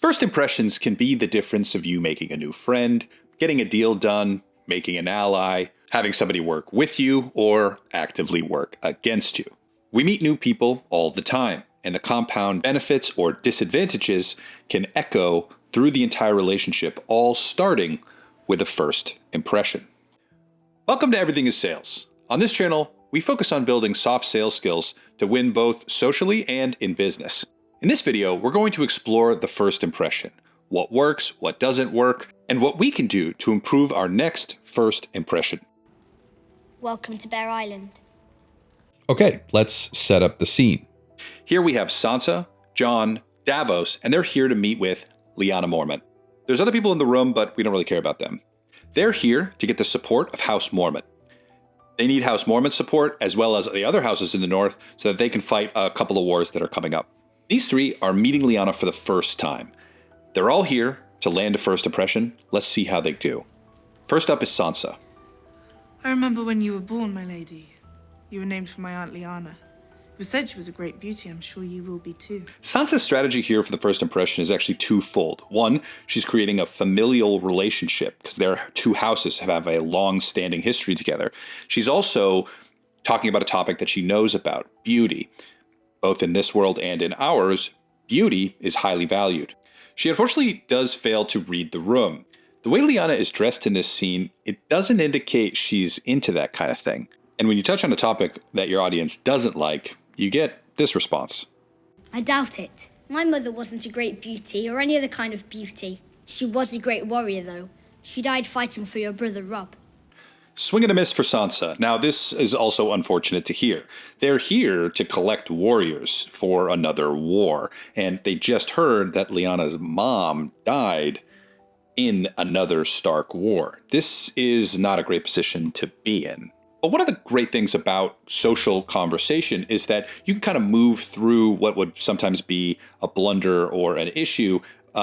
First impressions can be the difference of you making a new friend, getting a deal done, making an ally, having somebody work with you, or actively work against you. We meet new people all the time, and the compound benefits or disadvantages can echo through the entire relationship, all starting with a first impression. Welcome to Everything is Sales. On this channel, we focus on building soft sales skills to win both socially and in business. In this video, we're going to explore the first impression, what works, what doesn't work, and what we can do to improve our next first impression. Welcome to Bear Island. Okay, let's set up the scene. Here we have Sansa, Jon, Davos, and they're here to meet with Lynna Mormont. There's other people in the room, but we don't really care about them. They're here to get the support of House Mormont. They need House Mormont support as well as the other houses in the north so that they can fight a couple of wars that are coming up. These three are meeting Lyanna for the first time. They're all here to land a first impression. Let's see how they do. First up is Sansa. I remember when you were born, my lady. You were named for my aunt Lyanna. You said she was a great beauty. I'm sure you will be too. Sansa's strategy here for the first impression is actually twofold. One, she's creating a familial relationship because their two houses have a long-standing history together. She's also talking about a topic that she knows about, beauty. Both in this world and in ours, beauty is highly valued. She unfortunately does fail to read the room. The way Lyanna is dressed in this scene, it doesn't indicate she's into that kind of thing. And when you touch on a topic that your audience doesn't like, you get this response. I doubt it. My mother wasn't a great beauty or any other kind of beauty. She was a great warrior, though. She died fighting for your brother, Robb. Swing and a miss for Sansa. Now, this is also unfortunate to hear. They're here to collect warriors for another war, and they just heard that Lyanna's mom died in another Stark war. This is not a great position to be in. But one of the great things about social conversation is that you can kind of move through what would sometimes be a blunder or an issue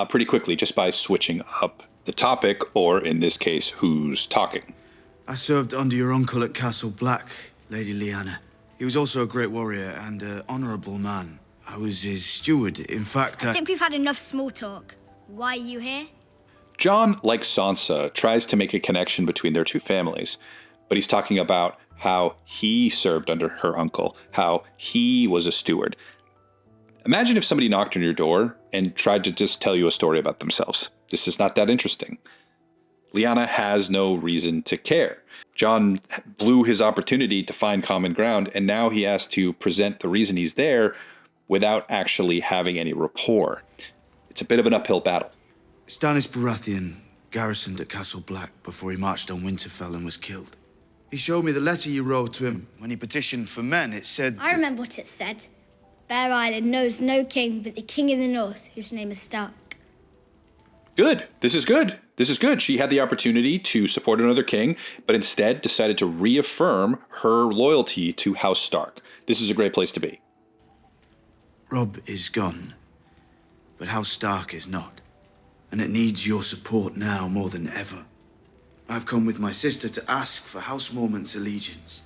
pretty quickly just by switching up the topic, or in this case, who's talking. I served under your uncle at Castle Black, Lady Lyanna. He was also a great warrior and an honorable man. I was his steward. In fact, I think we've had enough small talk. Why are you here? Jon, like Sansa, tries to make a connection between their two families, but he's talking about how he served under her uncle, how he was a steward. Imagine if somebody knocked on your door and tried to just tell you a story about themselves. This is not that interesting. Lyanna has no reason to care. Jon blew his opportunity to find common ground, and now he has to present the reason he's there without actually having any rapport. It's a bit of an uphill battle. Stannis Baratheon garrisoned at Castle Black before he marched on Winterfell and was killed. He showed me the letter you wrote to him when he petitioned for men. It said... I remember what it said. Bear Island knows no king but the king in the north, whose name is Stark. Good. This is good. This is good. She had the opportunity to support another king, but instead decided to reaffirm her loyalty to House Stark. This is a great place to be. Robb is gone, but House Stark is not. And it needs your support now more than ever. I've come with my sister to ask for House Mormont's allegiance.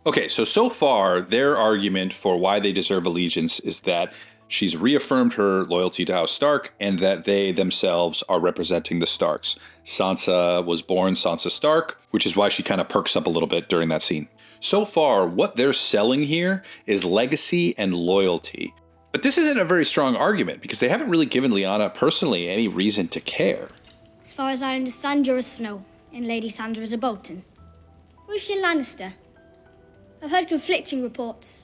Okay, so far, their argument for why they deserve allegiance is that she's reaffirmed her loyalty to House Stark and that they themselves are representing the Starks. Sansa was born Sansa Stark, which is why she kind of perks up a little bit during that scene. So far, what they're selling here is legacy and loyalty. But this isn't a very strong argument because they haven't really given Lyanna personally any reason to care. As far as I understand, you're a Snow, and Lady Sandra is a Bolton. Or is she a Lannister? I've heard conflicting reports.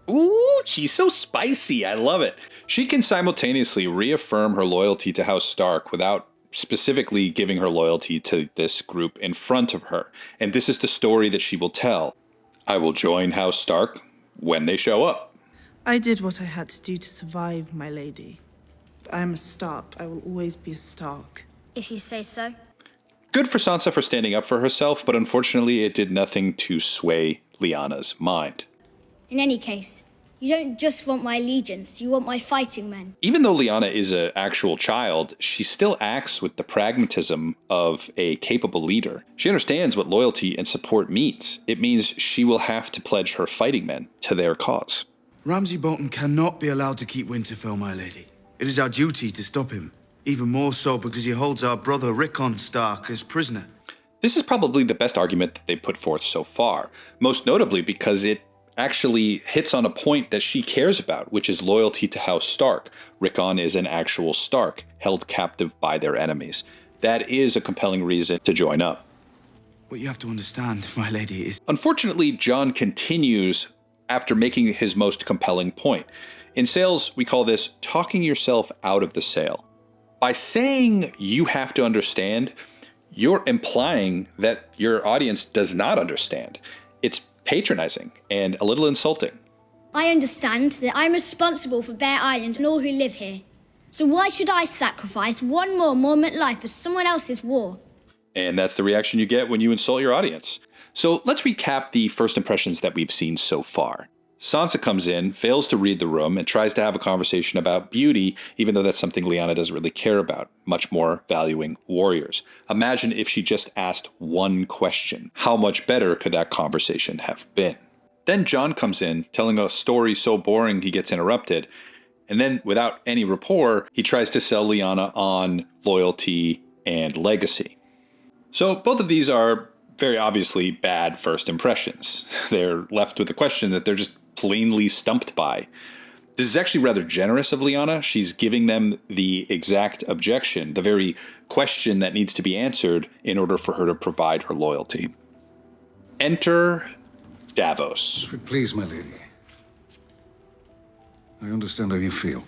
Ooh, she's so spicy. I love it. She can simultaneously reaffirm her loyalty to House Stark without specifically giving her loyalty to this group in front of her. And this is the story that she will tell. I will join House Stark when they show up. I did what I had to do to survive, my lady. I am a Stark. I will always be a Stark. If you say so. Good for Sansa for standing up for herself, but unfortunately it did nothing to sway Lyanna's mind. In any case, you don't just want my allegiance, you want my fighting men. Even though Lyanna is an actual child, she still acts with the pragmatism of a capable leader. She understands what loyalty and support means. It means she will have to pledge her fighting men to their cause. Ramsay Bolton cannot be allowed to keep Winterfell, my lady. It is our duty to stop him. Even more so because he holds our brother Rickon Stark as prisoner. This is probably the best argument that they put forth so far, most notably because it actually hits on a point that she cares about, which is loyalty to House Stark. Rickon is an actual Stark, held captive by their enemies. That is a compelling reason to join up. What you have to understand, my lady, is... Unfortunately, Jon continues after making his most compelling point. In sales, we call this talking yourself out of the sale. By saying you have to understand, you're implying that your audience does not understand. It's patronizing and a little insulting. I understand that I'm responsible for Bear Island and all who live here. So why should I sacrifice one more Mormont life for someone else's war? And that's the reaction you get when you insult your audience. So let's recap the first impressions that we've seen so far. Sansa comes in, fails to read the room, and tries to have a conversation about beauty, even though that's something Lyanna doesn't really care about, much more valuing warriors. Imagine if she just asked one question. How much better could that conversation have been? Then Jon comes in, telling a story so boring he gets interrupted, and then without any rapport, he tries to sell Lyanna on loyalty and legacy. So both of these are very obviously bad first impressions. They're left with a question that they're just plainly stumped by. This is actually rather generous of Lyanna. She's giving them the exact objection, the very question that needs to be answered in order for her to provide her loyalty. Enter Davos. If it please, my lady. I understand how you feel.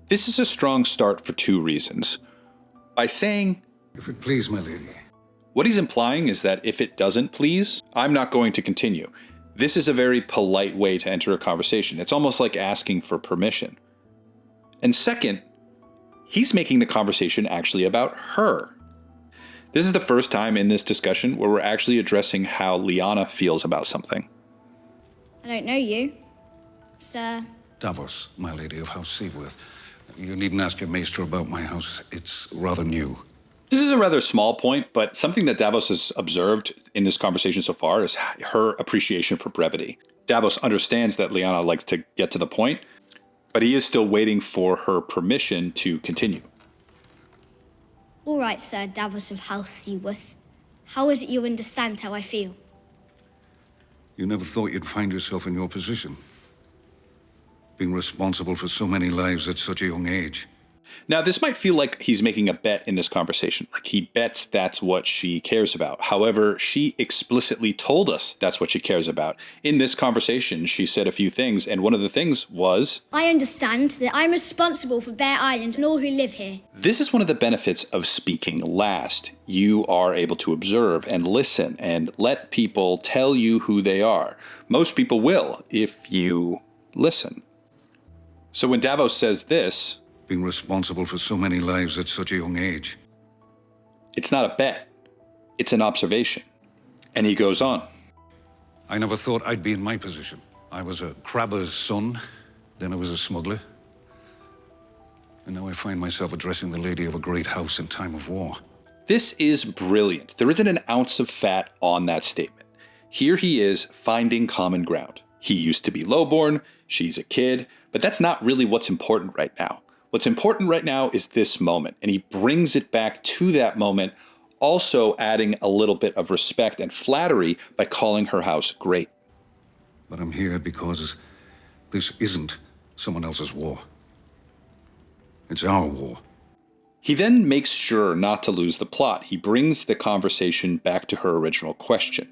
This is a strong start for two reasons. By saying, If it please, my lady. what he's implying is that if it doesn't please, I'm not going to continue. This is a very polite way to enter a conversation. It's almost like asking for permission. And second, he's making the conversation actually about her. This is the first time in this discussion where we're actually addressing how Lyanna feels about something. I don't know you, sir. Davos, my lady of House Seaworth. You needn't ask your maester about my house. It's rather new. This is a rather small point, but something that Davos has observed in this conversation so far is her appreciation for brevity. Davos understands that Lyanna likes to get to the point, but he is still waiting for her permission to continue. All right, Sir Davos of House Seaworth. How is it you understand how I feel? You never thought you'd find yourself in your position. Being responsible for so many lives at such a young age. Now, this might feel like he's making a bet in this conversation. Like he bets that's what she cares about. However, she explicitly told us that's what she cares about. In this conversation, she said a few things, and one of the things was, I understand that I'm responsible for Bear Island and all who live here. this is one of the benefits of speaking last. You are able to observe and listen and let people tell you who they are. Most people will if you listen. So when Davos says this, Being responsible for so many lives at such a young age. it's not a bet. It's an observation. And he goes on. I never thought I'd be in my position. I was a crabber's son, then I was a smuggler. And now I find myself addressing the lady of a great house in time of war. This is brilliant. There isn't an ounce of fat on that statement. Here he is finding common ground. He used to be lowborn, she's a kid, but that's not really what's important right now. What's important right now is this moment, and he brings it back to that moment, also adding a little bit of respect and flattery by calling her house great. But I'm here because this isn't someone else's war. It's our war. He then makes sure not to lose the plot. He brings the conversation back to her original question,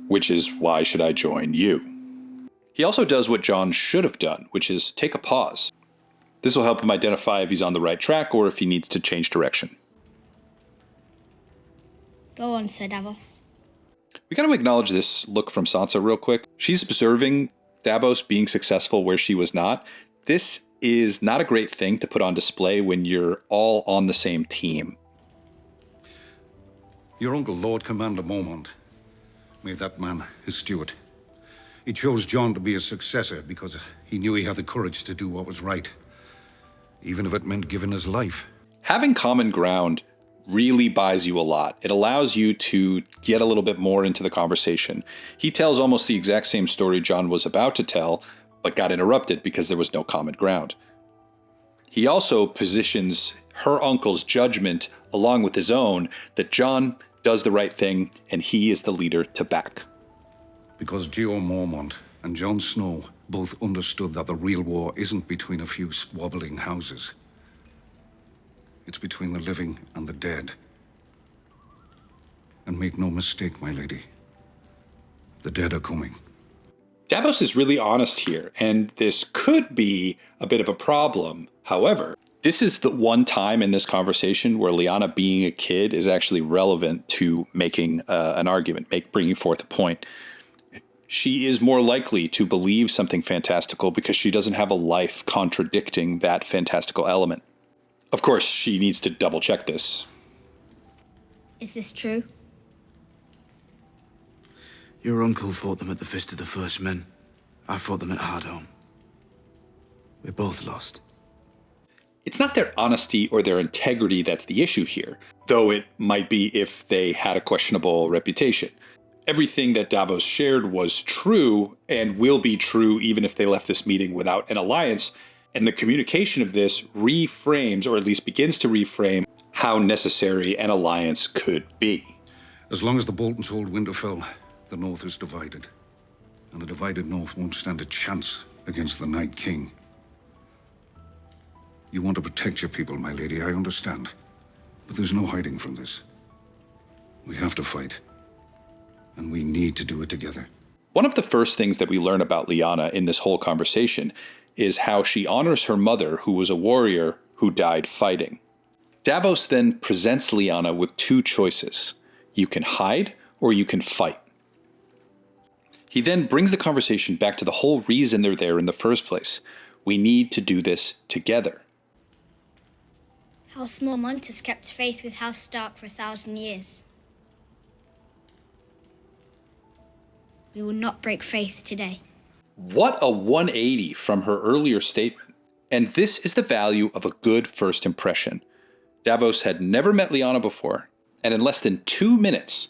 which is, why should I join you? He also does what Jon should have done, which is take a pause. This will help him identify if he's on the right track or if he needs to change direction. Go on, Sir Davos. We got to acknowledge this look from Sansa real quick. She's observing Davos being successful where she was not. This is not a great thing to put on display when you're all on the same team. Your uncle, Lord Commander Mormont, made that man his steward. He chose Jon to be his successor because he knew he had the courage to do what was right, even if it meant giving his life. Having common ground really buys you a lot. It allows you to get a little bit more into the conversation. He tells almost the exact same story Jon was about to tell, but got interrupted because there was no common ground. He also positions her uncle's judgment along with his own that Jon does the right thing and he is the leader to back. Because Lynna Mormont and Jon Snow both understood that the real war isn't between a few squabbling houses. It's between the living and the dead. And make no mistake, my lady, the dead are coming. Davos is really honest here, and this could be a bit of a problem. However, this is the one time in this conversation where Lyanna being a kid is actually relevant to making an argument, bringing forth a point. She is more likely to believe something fantastical because she doesn't have a life contradicting that fantastical element. Of course, she needs to double check this. Is this true? Your uncle fought them at the Fist of the First Men. I fought them at Hardhome. We both lost. It's not their honesty or their integrity that's the issue here, though it might be if they had a questionable reputation. Everything that Davos shared was true and will be true even if they left this meeting without an alliance, and the communication of this reframes, or at least begins to reframe, how necessary an alliance could be. As long as the Boltons hold Winterfell, the North is divided. And the divided North won't stand a chance against the Night King. You want to protect your people, my lady, I understand. But there's no hiding from this. We have to fight. And we need to do it together. One of the first things that we learn about Lyanna in this whole conversation is how she honors her mother, who was a warrior who died fighting. Davos then presents Lyanna with two choices. You can hide or you can fight. He then brings the conversation back to the whole reason they're there in the first place. We need to do this together. House Mormont has kept faith with House Stark for 1,000 years. We will not break faith today. What a 180 from her earlier statement. And this is the value of a good first impression. Davos had never met Lyanna before, and in less than 2 minutes,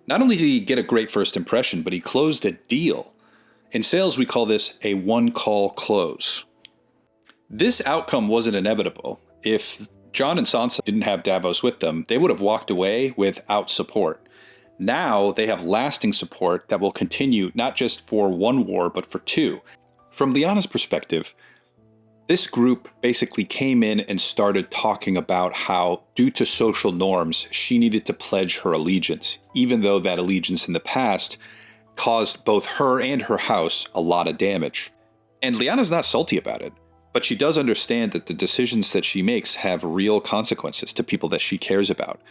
not only did he get a great first impression, but he closed a deal. In sales, we call this a one-call close. This outcome wasn't inevitable. If Jon and Sansa didn't have Davos with them, they would have walked away without support. Now they have lasting support that will continue not just for one war, but for two. From Lyanna's perspective, this group basically came in and started talking about how, due to social norms, she needed to pledge her allegiance, even though that allegiance in the past caused both her and her house a lot of damage. And Lyanna's not salty about it, but she does understand that the decisions that she makes have real consequences to people that she cares about.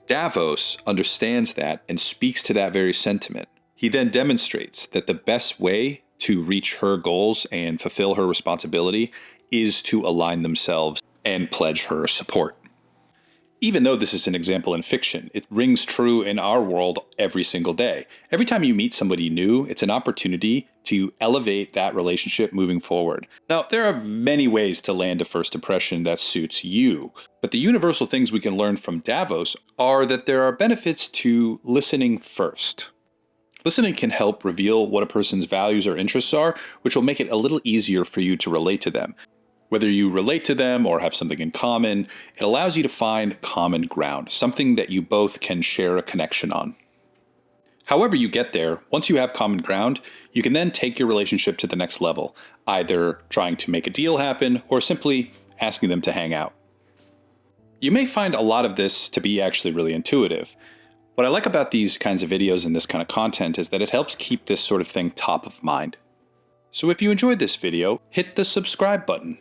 Davos understands that and speaks to that very sentiment. He then demonstrates that the best way to reach her goals and fulfill her responsibility is to align themselves and pledge her support. Even though this is an example in fiction, it rings true in our world every single day. Every time you meet somebody new, it's an opportunity to elevate that relationship moving forward. Now, there are many ways to land a first impression that suits you, but the universal things we can learn from Davos are that there are benefits to listening first. Listening can help reveal what a person's values or interests are, which will make it a little easier for you to relate to them. Whether you relate to them or have something in common, it allows you to find common ground, something that you both can share a connection on. However you get there, once you have common ground, you can then take your relationship to the next level, either trying to make a deal happen or simply asking them to hang out. You may find a lot of this to be actually really intuitive. What I like about these kinds of videos and this kind of content is that it helps keep this sort of thing top of mind. So if you enjoyed this video, hit the subscribe button.